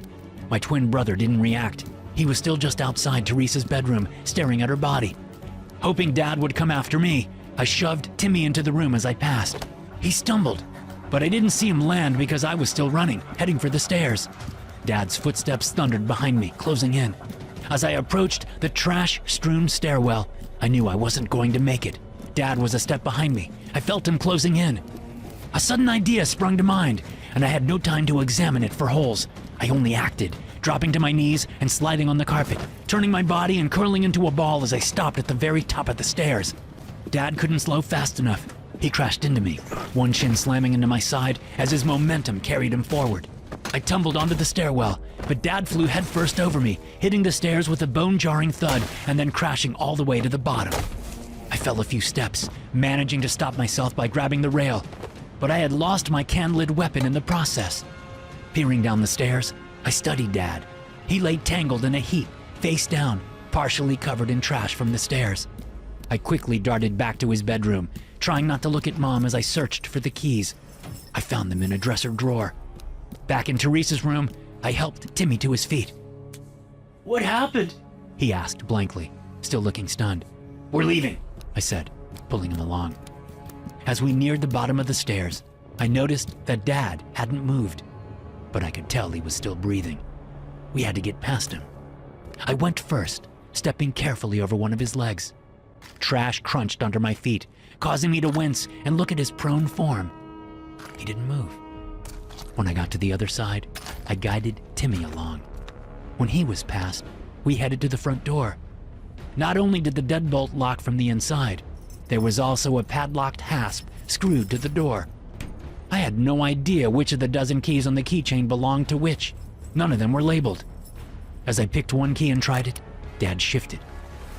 My twin brother didn't react. He was still just outside Teresa's bedroom, staring at her body. Hoping Dad would come after me, I shoved Timmy into the room as I passed. He stumbled, but I didn't see him land because I was still running, heading for the stairs. Dad's footsteps thundered behind me, closing in. As I approached the trash-strewn stairwell, I knew I wasn't going to make it. Dad was a step behind me. I felt him closing in. A sudden idea sprung to mind, and I had no time to examine it for holes. I only acted, dropping to my knees and sliding on the carpet, turning my body and curling into a ball as I stopped at the very top of the stairs. Dad couldn't slow fast enough. He crashed into me, one shin slamming into my side as his momentum carried him forward. I tumbled onto the stairwell, but Dad flew headfirst over me, hitting the stairs with a bone-jarring thud and then crashing all the way to the bottom. I fell a few steps, managing to stop myself by grabbing the rail, but I had lost my can-lid weapon in the process. Peering down the stairs, I studied Dad. He lay tangled in a heap, face down, partially covered in trash from the stairs. I quickly darted back to his bedroom, trying not to look at Mom as I searched for the keys. I found them in a dresser drawer. Back in Teresa's room, I helped Timmy to his feet. What happened? He asked blankly, still looking stunned. We're leaving, I said, pulling him along. As we neared the bottom of the stairs, I noticed that Dad hadn't moved, but I could tell he was still breathing. We had to get past him. I went first, stepping carefully over one of his legs. Trash crunched under my feet, causing me to wince and look at his prone form. He didn't move. When I got to the other side, I guided Timmy along. When he was past, we headed to the front door. Not only did the deadbolt lock from the inside, there was also a padlocked hasp screwed to the door. I had no idea which of the dozen keys on the keychain belonged to which. None of them were labeled. As I picked one key and tried it, Dad shifted.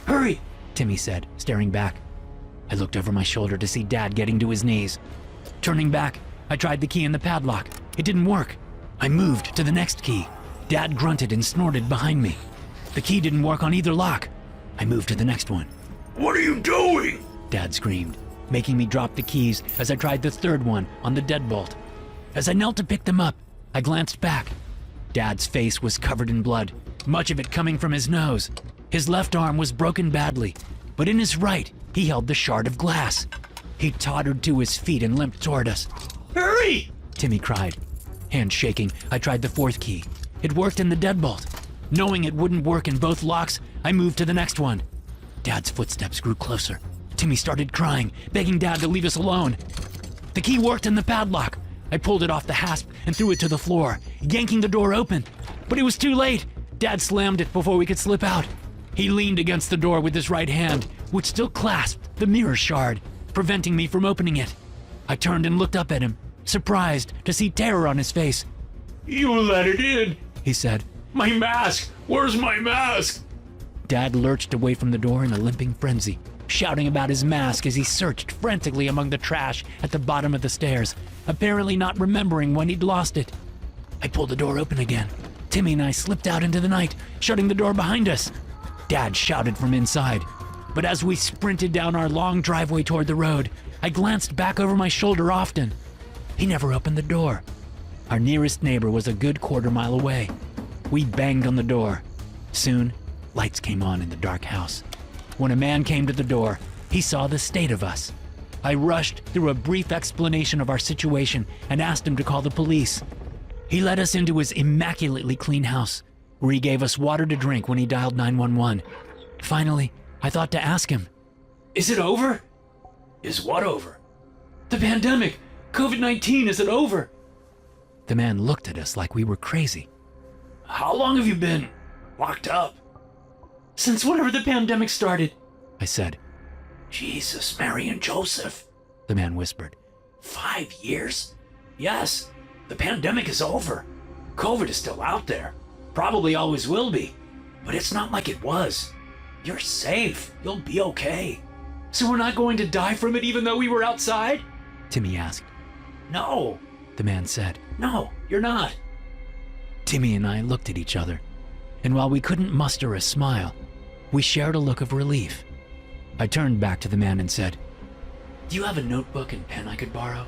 Hurry, Timmy said, staring back. I looked over my shoulder to see Dad getting to his knees. Turning back, I tried the key in the padlock. It didn't work. I moved to the next key. Dad grunted and snorted behind me. The key didn't work on either lock. I moved to the next one. What are you doing? Dad screamed, making me drop the keys as I tried the third one on the deadbolt. As I knelt to pick them up, I glanced back. Dad's face was covered in blood, much of it coming from his nose. His left arm was broken badly, but in his right, he held the shard of glass. He tottered to his feet and limped toward us. Hurry! Timmy cried. Hand shaking, I tried the fourth key. It worked in the deadbolt. Knowing it wouldn't work in both locks, I moved to the next one. Dad's footsteps grew closer. Timmy started crying, begging Dad to leave us alone. The key worked in the padlock. I pulled it off the hasp and threw it to the floor, yanking the door open. But it was too late. Dad slammed it before we could slip out. He leaned against the door with his right hand, which still clasped the mirror shard, preventing me from opening it. I turned and looked up at him, surprised to see terror on his face. You let it in, He said. My mask! Where's my mask? Dad lurched away from the door in a limping frenzy, shouting about his mask as he searched frantically among the trash at the bottom of the stairs, apparently not remembering when he'd lost it. I pulled the door open again. Timmy and I slipped out into the night, shutting the door behind us. Dad shouted from inside, but as we sprinted down our long driveway toward the road, I glanced back over my shoulder often. He never opened the door. Our nearest neighbor was a good quarter-mile away. We banged on the door. Soon, lights came on in the dark house. When a man came to the door, he saw the state of us. I rushed through a brief explanation of our situation and asked him to call the police. He led us into his immaculately clean house, where he gave us water to drink when he dialed 911. Finally, I thought to ask him, Is it over? Is what over? The pandemic! COVID-19, is it over? The man looked at us like we were crazy. How long have you been locked up? Since whenever the pandemic started. I said. Jesus, Mary, and Joseph. The man whispered. 5 years? Yes, the pandemic is over. COVID is still out there. Probably always will be. But it's not like it was. You're safe. You'll be okay. So we're not going to die from it even though we were outside? Timmy asked. No. The man said. No, you're not. Timmy and I looked at each other, and while we couldn't muster a smile, we shared a look of relief. I turned back to the man and said, Do you have a notebook and pen I could borrow?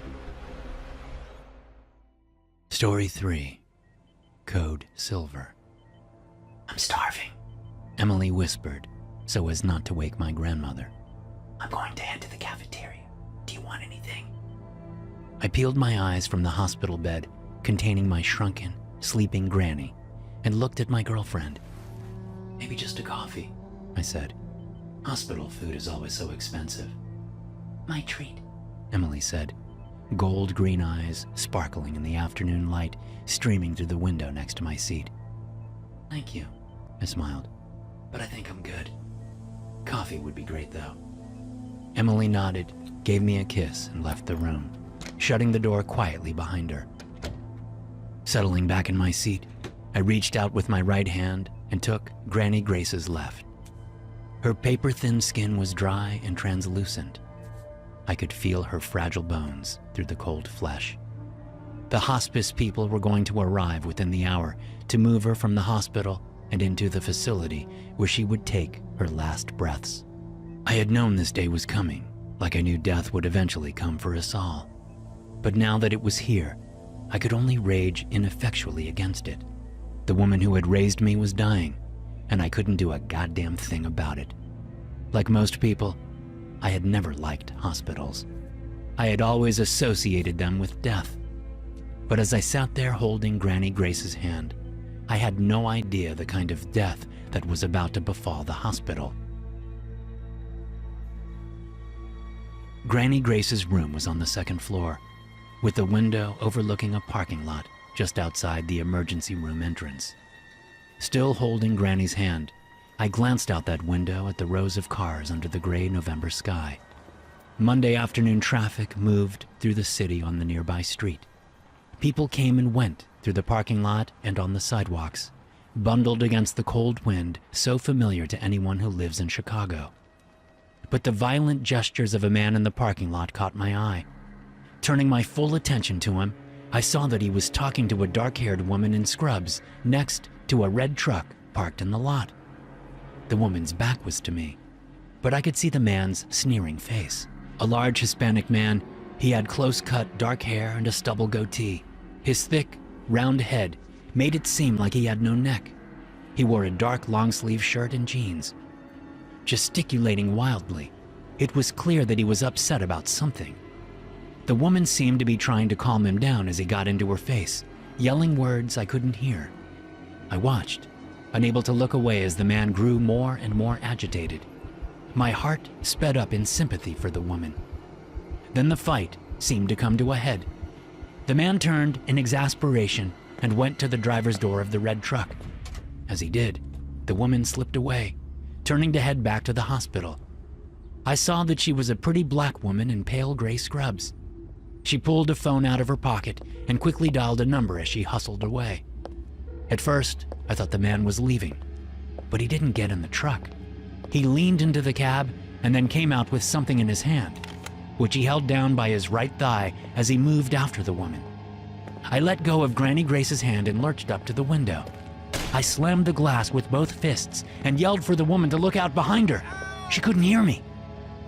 Story 3. Code Silver. I'm starving. Emily whispered, so as not to wake my grandmother. I'm going to head to the cafeteria. Do you want anything? I peeled my eyes from the hospital bed containing my shrunken, sleeping granny and looked at my girlfriend. Maybe just a coffee, I said. Hospital food is always so expensive. My treat, Emily said, gold green eyes sparkling in the afternoon light streaming through the window next to my seat. Thank you, I smiled. but I think I'm good. Coffee would be great though. Emily nodded, gave me a kiss, and left the room, shutting the door quietly behind her. Settling back in my seat, I reached out with my right hand and took Granny Grace's left. Her paper-thin skin was dry and translucent. I could feel her fragile bones through the cold flesh. The hospice people were going to arrive within the hour to move her from the hospital and into the facility where she would take her last breaths. I had known this day was coming, like I knew death would eventually come for us all. But now that it was here, I could only rage ineffectually against it. The woman who had raised me was dying, and I couldn't do a goddamn thing about it. Like most people, I had never liked hospitals. I had always associated them with death. But as I sat there holding Granny Grace's hand, I had no idea the kind of death that was about to befall the hospital. Granny Grace's room was on the second floor, with a window overlooking a parking lot just outside the emergency room entrance. Still holding Granny's hand, I glanced out that window at the rows of cars under the gray November sky. Monday afternoon traffic moved through the city on the nearby street. People came and went through the parking lot and on the sidewalks, bundled against the cold wind so familiar to anyone who lives in Chicago. But the violent gestures of a man in the parking lot caught my eye. Turning my full attention to him, I saw that he was talking to a dark-haired woman in scrubs next to a red truck parked in the lot. The woman's back was to me, but I could see the man's sneering face. A large Hispanic man, he had close-cut dark hair and a stubble goatee. His thick, round head made it seem like he had no neck. He wore a dark long-sleeve shirt and jeans. Gesticulating wildly, it was clear that he was upset about something. The woman seemed to be trying to calm him down as he got into her face, yelling words I couldn't hear. I watched, unable to look away as the man grew more and more agitated. My heart sped up in sympathy for the woman. Then the fight seemed to come to a head. The man turned in exasperation and went to the driver's door of the red truck. As he did, the woman slipped away, turning to head back to the hospital. I saw that she was a pretty black woman in pale gray scrubs. She pulled a phone out of her pocket and quickly dialed a number as she hustled away. At first, I thought the man was leaving, but he didn't get in the truck. He leaned into the cab and then came out with something in his hand, which he held down by his right thigh as he moved after the woman. I let go of Granny Grace's hand and lurched up to the window. I slammed the glass with both fists and yelled for the woman to look out behind her. She couldn't hear me.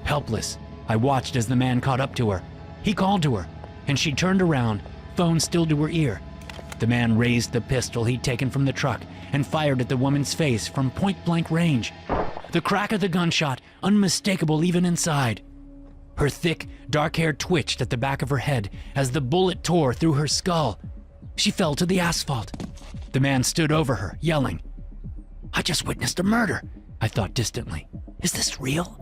Helpless, I watched as the man caught up to her. He called to her, and she turned around, phone still to her ear. The man raised the pistol he'd taken from the truck and fired at the woman's face from point-blank range. The crack of the gunshot, unmistakable even inside. Her thick, dark hair twitched at the back of her head as the bullet tore through her skull. She fell to the asphalt. The man stood over her, yelling. I just witnessed a murder, I thought distantly. Is this real?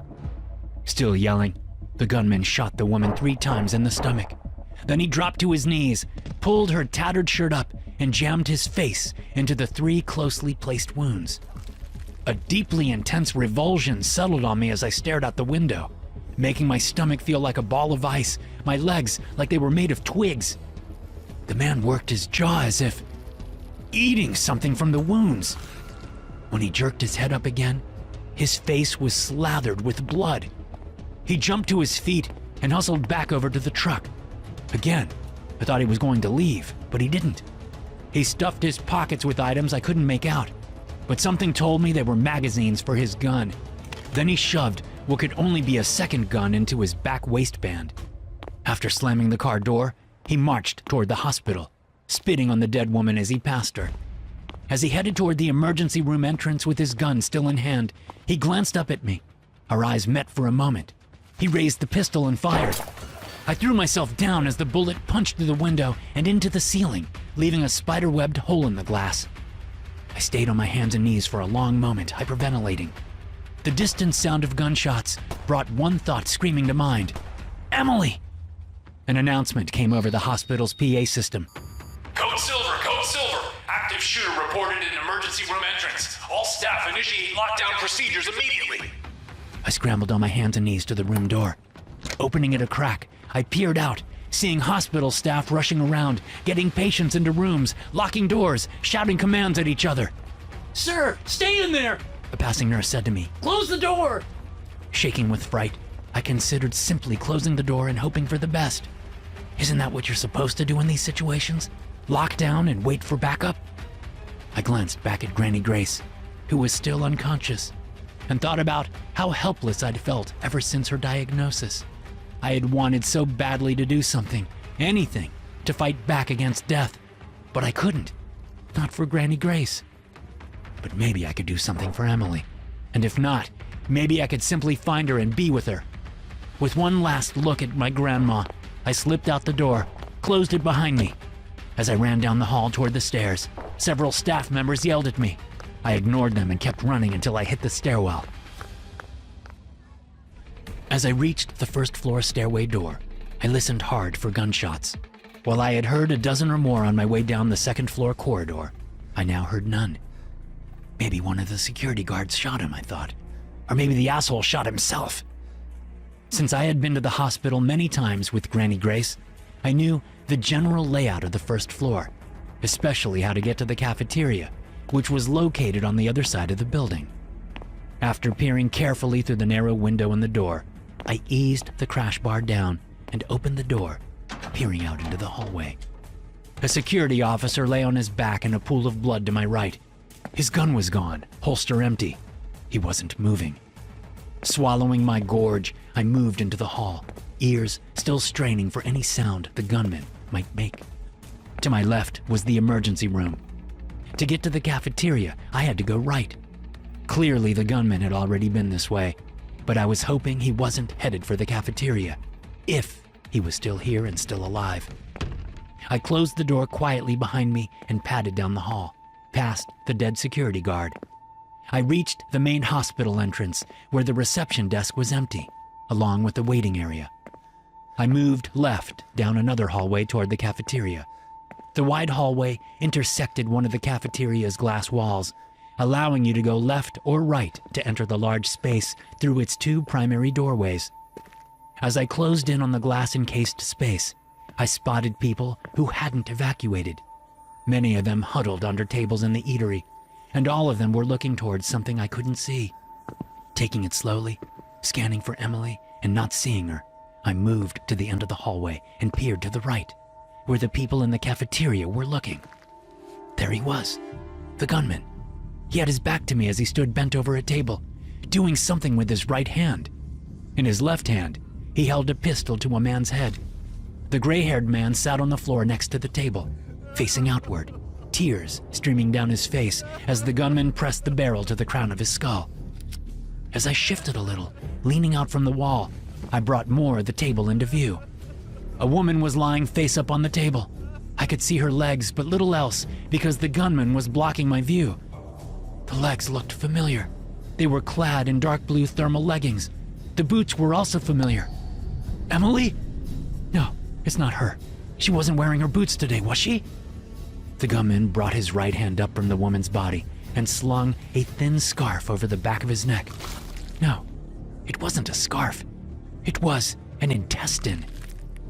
Still yelling, the gunman shot the woman 3 times in the stomach. Then he dropped to his knees, pulled her tattered shirt up, and jammed his face into the 3 closely placed wounds. A deeply intense revulsion settled on me as I stared out the window, making my stomach feel like a ball of ice, my legs like they were made of twigs. The man worked his jaw as if eating something from the wounds. When he jerked his head up again, his face was slathered with blood. He jumped to his feet and hustled back over to the truck. Again, I thought he was going to leave, but he didn't. He stuffed his pockets with items I couldn't make out, but something told me they were magazines for his gun. Then he shoved what could only be a second gun into his back waistband. After slamming the car door, he marched toward the hospital, spitting on the dead woman as he passed her. As he headed toward the emergency room entrance with his gun still in hand, he glanced up at me. Our eyes met for a moment. He raised the pistol and fired. I threw myself down as the bullet punched through the window and into the ceiling, leaving a spider-webbed hole in the glass. I stayed on my hands and knees for a long moment, hyperventilating. The distant sound of gunshots brought one thought screaming to mind. Emily! An announcement came over the hospital's PA system. Code Silver, Code Silver. Active shooter reported in emergency room entrance. All staff initiate lockdown procedures immediately. I scrambled on my hands and knees to the room door. Opening it a crack, I peered out, seeing hospital staff rushing around, getting patients into rooms, locking doors, shouting commands at each other. Sir, stay in there! A passing nurse said to me. Close the door! Shaking with fright, I considered simply closing the door and hoping for the best. Isn't that what you're supposed to do in these situations? Lock down and wait for backup? I glanced back at Granny Grace, who was still unconscious, and thought about how helpless I'd felt ever since her diagnosis. I had wanted so badly to do something, anything, to fight back against death, but I couldn't. Not for Granny Grace. But maybe I could do something for Emily. And if not, maybe I could simply find her and be with her. With one last look at my grandma, I slipped out the door, closed it behind me. As I ran down the hall toward the stairs, several staff members yelled at me. I ignored them and kept running until I hit the stairwell. As I reached the first floor stairway door, I listened hard for gunshots. While I had heard a dozen or more on my way down the second floor corridor, I now heard none. Maybe one of the security guards shot him, I thought. Or maybe the asshole shot himself. Since I had been to the hospital many times with Granny Grace, I knew the general layout of the first floor, especially how to get to the cafeteria, which was located on the other side of the building. After peering carefully through the narrow window in the door, I eased the crash bar down and opened the door, peering out into the hallway. A security officer lay on his back in a pool of blood to my right. His gun was gone, holster empty. He wasn't moving. Swallowing my gorge, I moved into the hall, ears still straining for any sound the gunman might make. To my left was the emergency room. To get to the cafeteria, I had to go right. Clearly, the gunman had already been this way, but I was hoping he wasn't headed for the cafeteria, if he was still here and still alive. I closed the door quietly behind me and padded down the hall, past the dead security guard. I reached the main hospital entrance, where the reception desk was empty, along with the waiting area. I moved left down another hallway toward the cafeteria. The wide hallway intersected one of the cafeteria's glass walls, allowing you to go left or right to enter the large space through its two primary doorways. As I closed in on the glass-encased space, I spotted people who hadn't evacuated. Many of them huddled under tables in the eatery, and all of them were looking towards something I couldn't see. Taking it slowly, scanning for Emily, and not seeing her, I moved to the end of the hallway and peered to the right, where the people in the cafeteria were looking. There he was, the gunman. He had his back to me as he stood bent over a table, doing something with his right hand. In his left hand, he held a pistol to a man's head. The gray-haired man sat on the floor next to the table, facing outward, tears streaming down his face as the gunman pressed the barrel to the crown of his skull. As I shifted a little, leaning out from the wall, I brought more of the table into view. A woman was lying face up on the table. I could see her legs, but little else, because the gunman was blocking my view. The legs looked familiar. They were clad in dark blue thermal leggings. The boots were also familiar. Emily? No, it's not her. She wasn't wearing her boots today, was she? The gunman brought his right hand up from the woman's body and slung a thin scarf over the back of his neck. No, it wasn't a scarf. It was an intestine.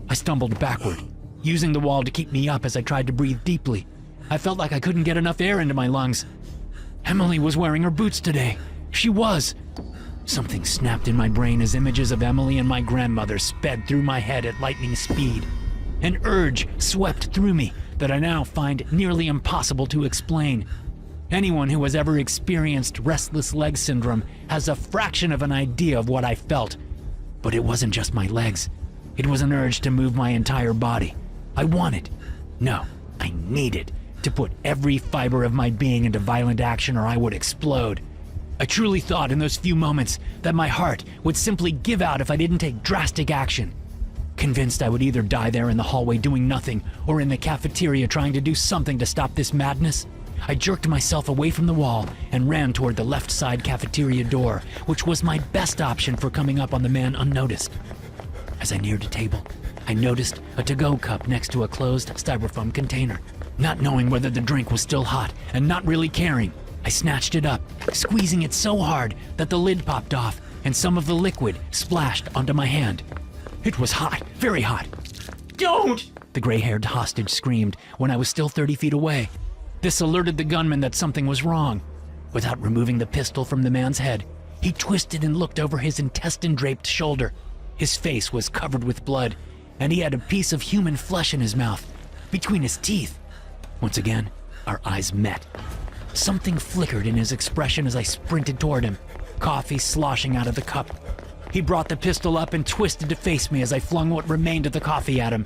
I stumbled backward, using the wall to keep me up as I tried to breathe deeply. I felt like I couldn't get enough air into my lungs. Emily was wearing her boots today. She was. Something snapped in my brain as images of Emily and my grandmother sped through my head at lightning speed. An urge swept through me that I now find nearly impossible to explain. Anyone who has ever experienced restless leg syndrome has a fraction of an idea of what I felt. But it wasn't just my legs. It was an urge to move my entire body. I wanted, no, I needed to put every fiber of my being into violent action or I would explode. I truly thought in those few moments that my heart would simply give out if I didn't take drastic action. Convinced I would either die there in the hallway doing nothing or in the cafeteria trying to do something to stop this madness, I jerked myself away from the wall and ran toward the left side cafeteria door, which was my best option for coming up on the man unnoticed. As I neared the table, I noticed a to-go cup next to a closed styrofoam container. Not knowing whether the drink was still hot and not really caring, I snatched it up, squeezing it so hard that the lid popped off and some of the liquid splashed onto my hand. It was hot, very hot. Don't! The gray-haired hostage screamed when I was still 30 feet away. This alerted the gunman that something was wrong. Without removing the pistol from the man's head, he twisted and looked over his intestine-draped shoulder. His face was covered with blood, and he had a piece of human flesh in his mouth, between his teeth. Once again, our eyes met. Something flickered in his expression as I sprinted toward him, coffee sloshing out of the cup. He brought the pistol up and twisted to face me as I flung what remained of the coffee at him.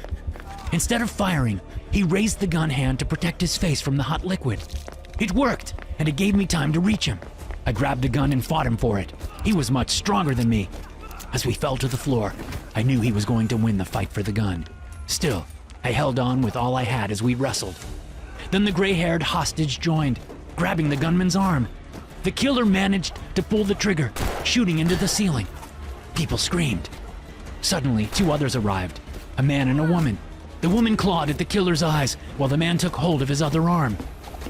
Instead of firing, he raised the gun hand to protect his face from the hot liquid. It worked, and it gave me time to reach him. I grabbed the gun and fought him for it. He was much stronger than me. As we fell to the floor, I knew he was going to win the fight for the gun. Still, I held on with all I had as we wrestled. Then the gray-haired hostage joined, grabbing the gunman's arm. The killer managed to pull the trigger, shooting into the ceiling. People screamed. Suddenly, two others arrived, a man and a woman. The woman clawed at the killer's eyes while the man took hold of his other arm.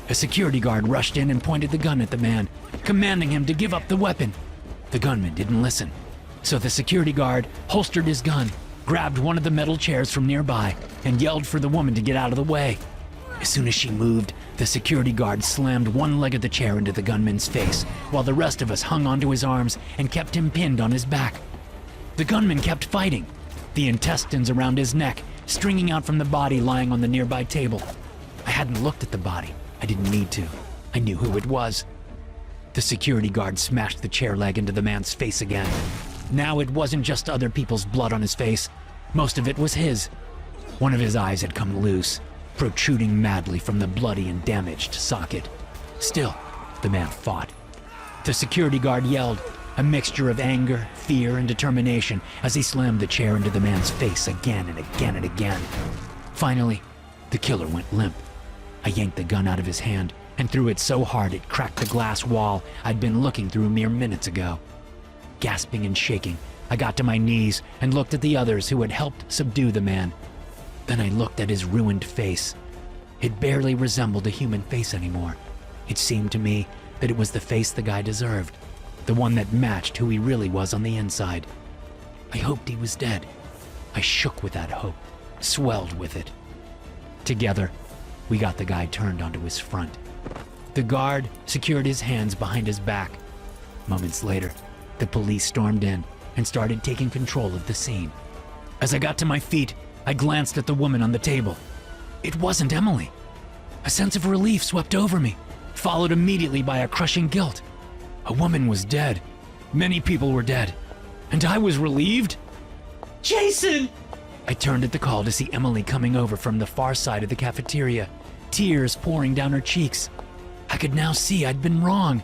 A security guard rushed in and pointed the gun at the man, commanding him to give up the weapon. The gunman didn't listen, so the security guard holstered his gun, grabbed one of the metal chairs from nearby, and yelled for the woman to get out of the way. As soon as she moved, the security guard slammed one leg of the chair into the gunman's face, while the rest of us hung onto his arms and kept him pinned on his back. The gunman kept fighting, the intestines around his neck stringing out from the body lying on the nearby table. I hadn't looked at the body. I didn't need to. I knew who it was. The security guard smashed the chair leg into the man's face again. Now it wasn't just other people's blood on his face. Most of it was his. One of his eyes had come loose, protruding madly from the bloody and damaged socket. Still, the man fought. The security guard yelled, a mixture of anger, fear, and determination as he slammed the chair into the man's face again and again and again. Finally, the killer went limp. I yanked the gun out of his hand and threw it so hard it cracked the glass wall I'd been looking through mere minutes ago. Gasping and shaking, I got to my knees and looked at the others who had helped subdue the man. Then I looked at his ruined face. It barely resembled a human face anymore. It seemed to me that it was the face the guy deserved, the one that matched who he really was on the inside. I hoped he was dead. I shook with that hope, swelled with it. Together, we got the guy turned onto his front. The guard secured his hands behind his back. Moments later, the police stormed in and started taking control of the scene. As I got to my feet, I glanced at the woman on the table. It wasn't Emily. A sense of relief swept over me, followed immediately by a crushing guilt. A woman was dead. Many people were dead. And I was relieved? Jason! I turned at the call to see Emily coming over from the far side of the cafeteria, tears pouring down her cheeks. I could now see I'd been wrong.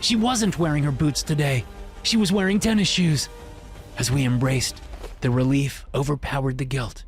She wasn't wearing her boots today. She was wearing tennis shoes. As we embraced, the relief overpowered the guilt.